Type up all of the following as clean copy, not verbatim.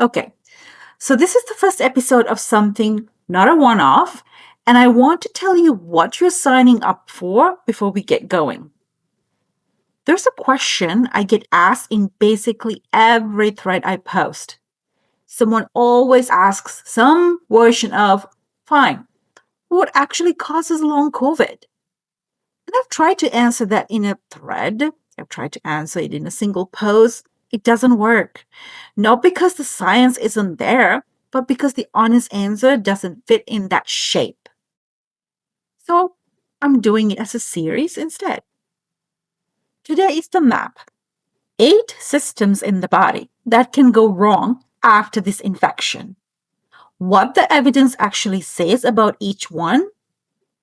Okay, so this is the first episode of something not a one-off, and I want to tell you what you're signing up for before we get going. There's a question I get asked in basically every thread I post. Someone always asks some version of, fine, what actually causes long COVID? And I've tried to answer that in a thread. I've tried to answer it in a single post. It doesn't work. Not because the science isn't there, but because the honest answer doesn't fit in that shape. So I'm doing it as a series instead. Today is the map. 8 systems in the body that can go wrong after this infection. What the evidence actually says about each one,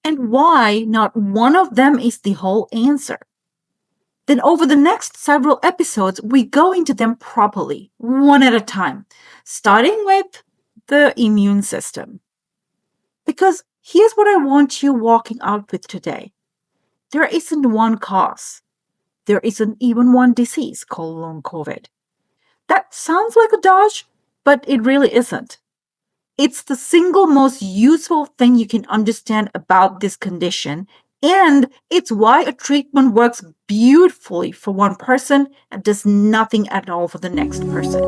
and why not one of them is the whole answer. Then over the next several episodes, we go into them properly, one at a time, starting with the immune system. Because here's what I want you walking out with today. There isn't one cause. There isn't even one disease called long COVID. That sounds like a dodge, but it really isn't. It's the single most useful thing you can understand about this condition, and it's why a treatment works beautifully for one person and does nothing at all for the next person.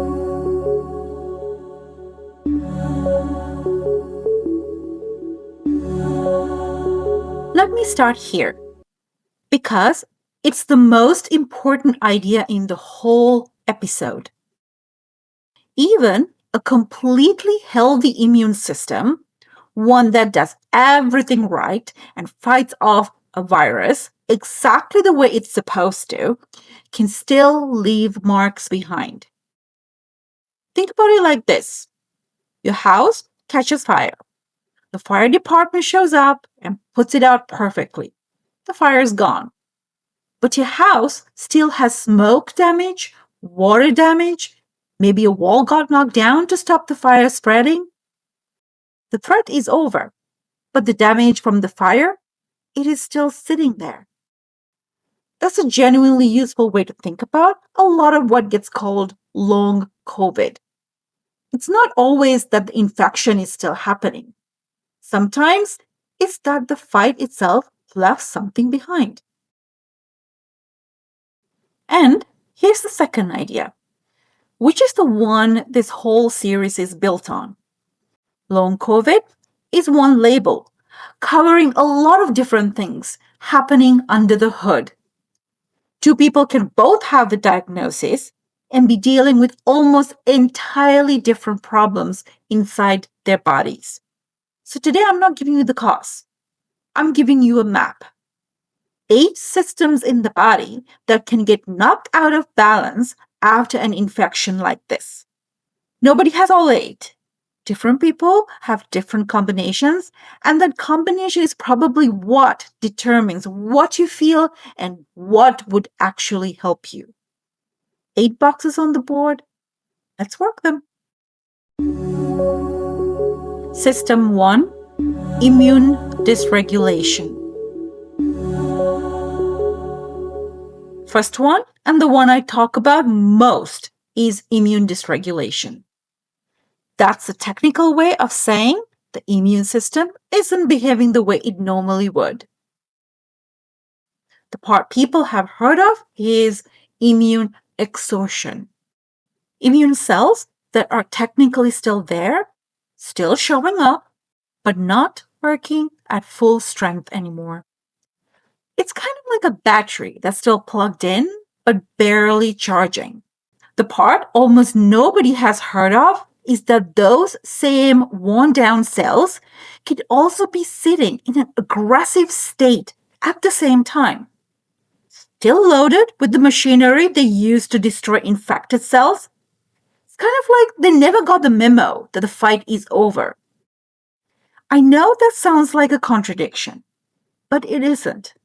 Let me start here, because it's the most important idea in the whole episode. Even a completely healthy immune system, one that does everything right and fights off a virus exactly the way it's supposed to, can still leave marks behind. Think about it like this. Your house catches fire. The fire department shows up and puts it out perfectly. The fire is gone. But your house still has smoke damage, water damage, maybe a wall got knocked down to stop the fire spreading. The threat is over, but the damage from the fire, it is still sitting there. That's a genuinely useful way to think about a lot of what gets called long COVID. It's not always that the infection is still happening. Sometimes it's that the fight itself left something behind. And here's the second idea, which is the one this whole series is built on. Long COVID is one label, covering a lot of different things happening under the hood. Two people can both have the diagnosis and be dealing with almost entirely different problems inside their bodies. So today I'm not giving you the cause. I'm giving you a map. 8 systems in the body that can get knocked out of balance after an infection like this. Nobody has all 8. Different people have different combinations, and that combination is probably what determines what you feel and what would actually help you. 8 boxes on the board. Let's work them. System 1, immune dysregulation. First one, and the one I talk about most, is immune dysregulation. That's the technical way of saying the immune system isn't behaving the way it normally would. The part people have heard of is immune exhaustion. Immune cells that are technically still there, still showing up, but not working at full strength anymore. It's kind of like a battery that's still plugged in, but barely charging. The part almost nobody has heard of is that those same worn-down cells could also be sitting in an aggressive state at the same time. Still loaded with the machinery they use to destroy infected cells. It's kind of like they never got the memo that the fight is over. I know that sounds like a contradiction, but it isn't.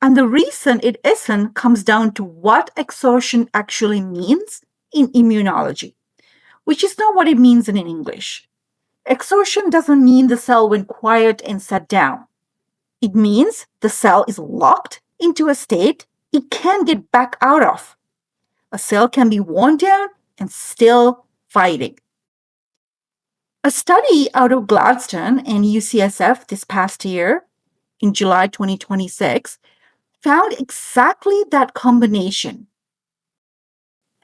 And the reason it isn't comes down to what exhaustion actually means in immunology, which is not what it means in English. Exhaustion doesn't mean the cell went quiet and sat down. It means the cell is locked into a state it can't get back out of. A cell can be worn down and still fighting. A study out of Gladstone and UCSF this past year, in July 2026, found exactly that combination.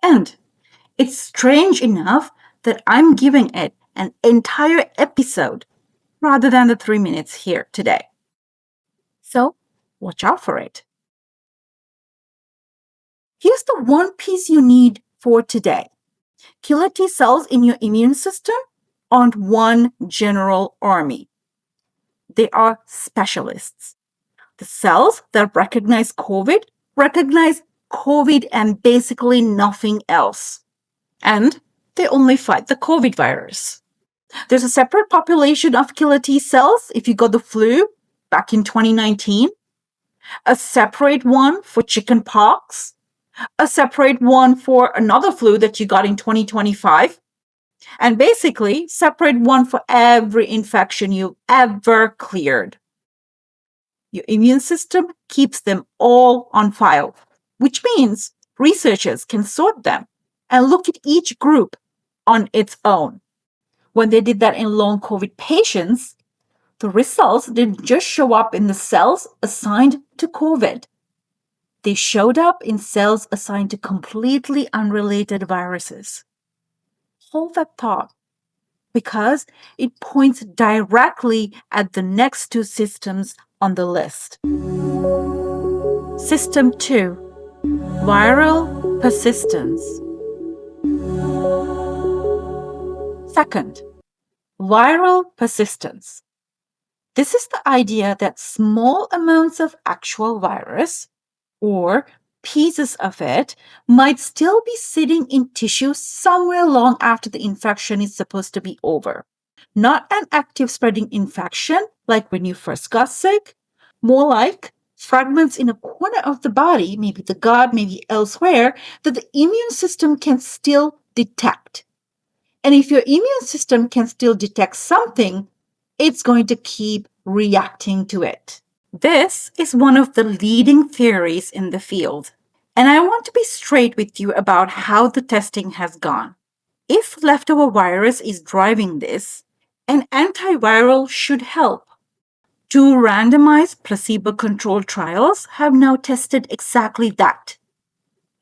And it's strange enough that I'm giving it an entire episode rather than the 3 minutes here today. So watch out for it. Here's the one piece you need for today. Killer T cells in your immune system aren't one general army. They are specialists. The cells that recognize COVID and basically nothing else. And they only fight the COVID virus. There's a separate population of killer T cells if you got the flu back in 2019, a separate one for chicken pox, a separate one for another flu that you got in 2025, and basically separate one for every infection you ever cleared. Your immune system keeps them all on file, which means researchers can sort them and look at each group on its own. When they did that in long COVID patients, the results didn't just show up in the cells assigned to COVID. They showed up in cells assigned to completely unrelated viruses. Hold that thought, because it points directly at the next two systems on the list. System 2, viral persistence. Second, viral persistence. This is the idea that small amounts of actual virus or pieces of it might still be sitting in tissue somewhere long after the infection is supposed to be over. Not an active spreading infection like when you first got sick, more like fragments in a corner of the body, maybe the gut, maybe elsewhere, that the immune system can still detect. And if your immune system can still detect something, it's going to keep reacting to it. This is one of the leading theories in the field. And I want to be straight with you about how the testing has gone. If leftover virus is driving this, an antiviral should help. 2 randomized placebo-controlled trials have now tested exactly that.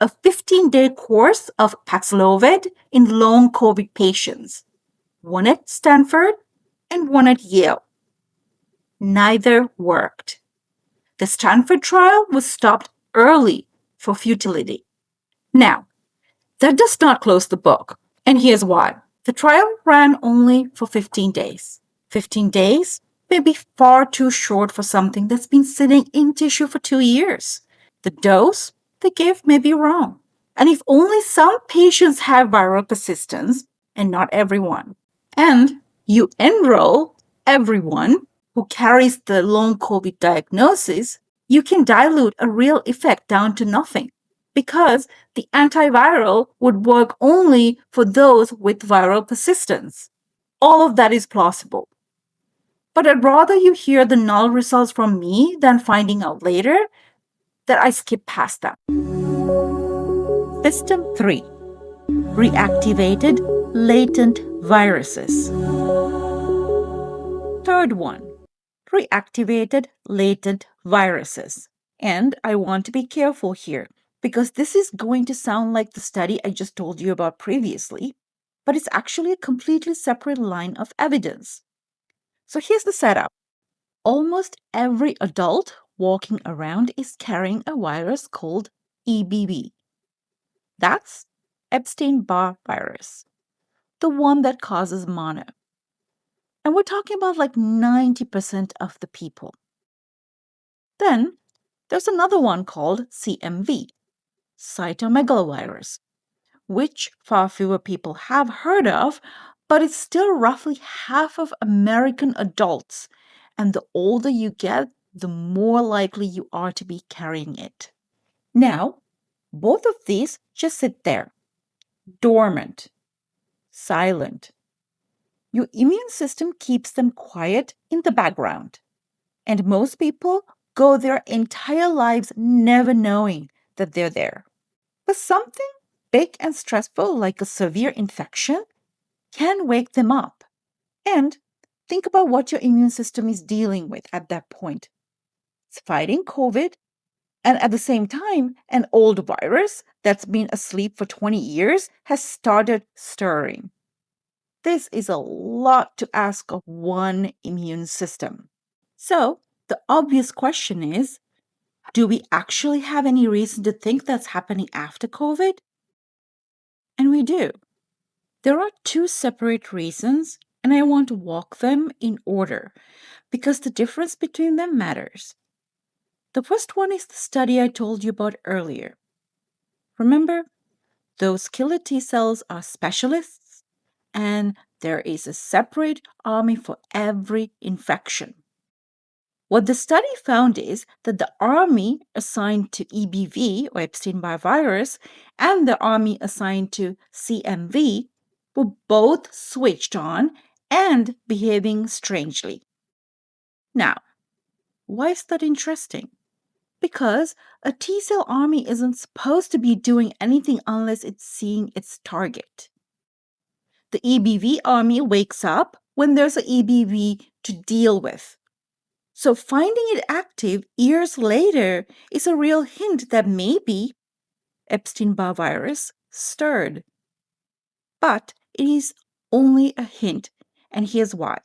A 15-day course of Paxlovid in long COVID patients, one at Stanford and one at Yale. Neither worked. The Stanford trial was stopped early for futility. Now, that does not close the book, and here's why. The trial ran only for 15 days. 15 days may be far too short for something that's been sitting in tissue for 2 years. The dose they gave may be wrong. And if only some patients have viral persistence, and not everyone, and you enroll everyone who carries the long COVID diagnosis, you can dilute a real effect down to nothing, because the antiviral would work only for those with viral persistence. All of that is plausible. But I'd rather you hear the null results from me than finding out later that I skip past them. System 3, reactivated latent viruses. Third one, reactivated latent viruses. And I want to be careful here, because this is going to sound like the study I just told you about previously, but it's actually a completely separate line of evidence. So here's the setup. Almost every adult walking around is carrying a virus called EBV. That's Epstein-Barr virus, the one that causes mono. And we're talking about like 90% of the people. Then there's another one called CMV, cytomegalovirus, which far fewer people have heard of, but it's still roughly half of American adults. And the older you get, the more likely you are to be carrying it. Now, both of these just sit there, dormant, silent. Your immune system keeps them quiet in the background. And most people go their entire lives never knowing that they're there. But something big and stressful, like a severe infection, can wake them up. And think about what your immune system is dealing with at that point. It's fighting COVID, and at the same time, an old virus that's been asleep for 20 years has started stirring. This is a lot to ask of one immune system. So, the obvious question is, do we actually have any reason to think that's happening after COVID? And we do. There are two separate reasons, and I want to walk them in order because the difference between them matters. The first one is the study I told you about earlier. Remember, those killer T cells are specialists, and there is a separate army for every infection. What the study found is that the army assigned to EBV, or Epstein-Barr virus, and the army assigned to CMV were both switched on and behaving strangely. Now, why is that interesting? Because a T cell army isn't supposed to be doing anything unless it's seeing its target. The EBV army wakes up when there's an EBV to deal with. So finding it active years later is a real hint that maybe Epstein-Barr virus stirred. But it is only a hint, and here's why.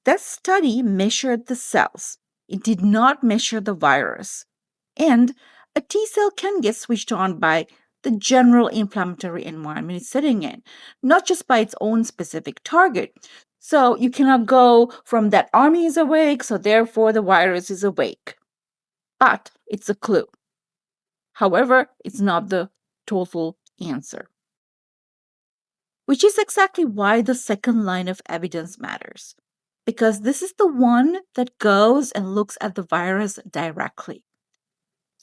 That study measured the cells. It did not measure the virus. And a T cell can get switched on by the general inflammatory environment it's sitting in, not just by its own specific target. So you cannot go from that army is awake, so therefore the virus is awake. But it's a clue. However, it's not the total answer. Which is exactly why the second line of evidence matters. Because this is the one that goes and looks at the virus directly.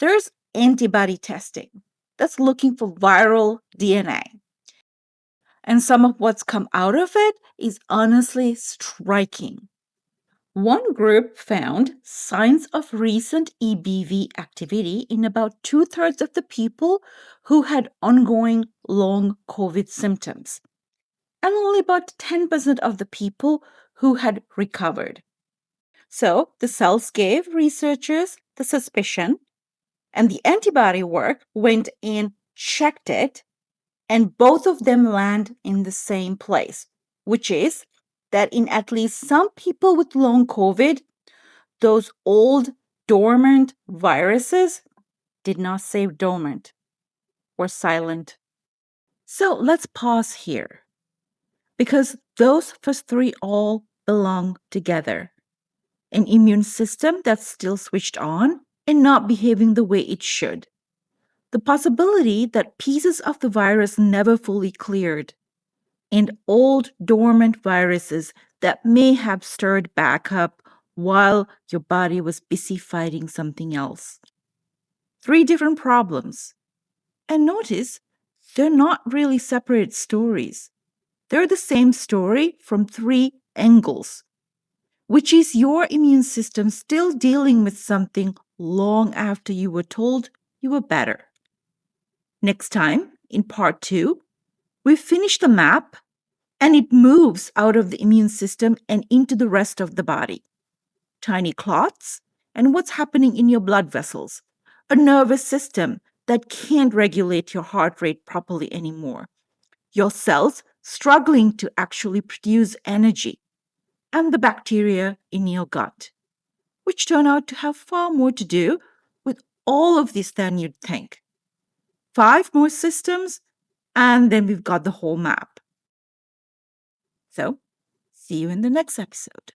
There's antibody testing that's looking for viral DNA. And some of what's come out of it is honestly striking. One group found signs of recent EBV activity in about 2/3 of the people who had ongoing long COVID symptoms, and only about 10% of the people who had recovered. So the cells gave researchers the suspicion, and the antibody work went and checked it, and both of them land in the same place, which is that in at least some people with long COVID, those old dormant viruses did not stay dormant or silent. So let's pause here because those first three all belong together. An immune system that's still switched on and not behaving the way it should. The possibility that pieces of the virus never fully cleared, and old dormant viruses that may have stirred back up while your body was busy fighting something else. Three different problems. And notice, they're not really separate stories. They're the same story from three angles, which is your immune system still dealing with something long after you were told you were better. Next time, in part 2, we finish the map and it moves out of the immune system and into the rest of the body. Tiny clots and what's happening in your blood vessels, a nervous system that can't regulate your heart rate properly anymore, your cells struggling to actually produce energy, and the bacteria in your gut, which turn out to have far more to do with all of this than you'd think. 5 more systems, and then we've got the whole map. So, see you in the next episode.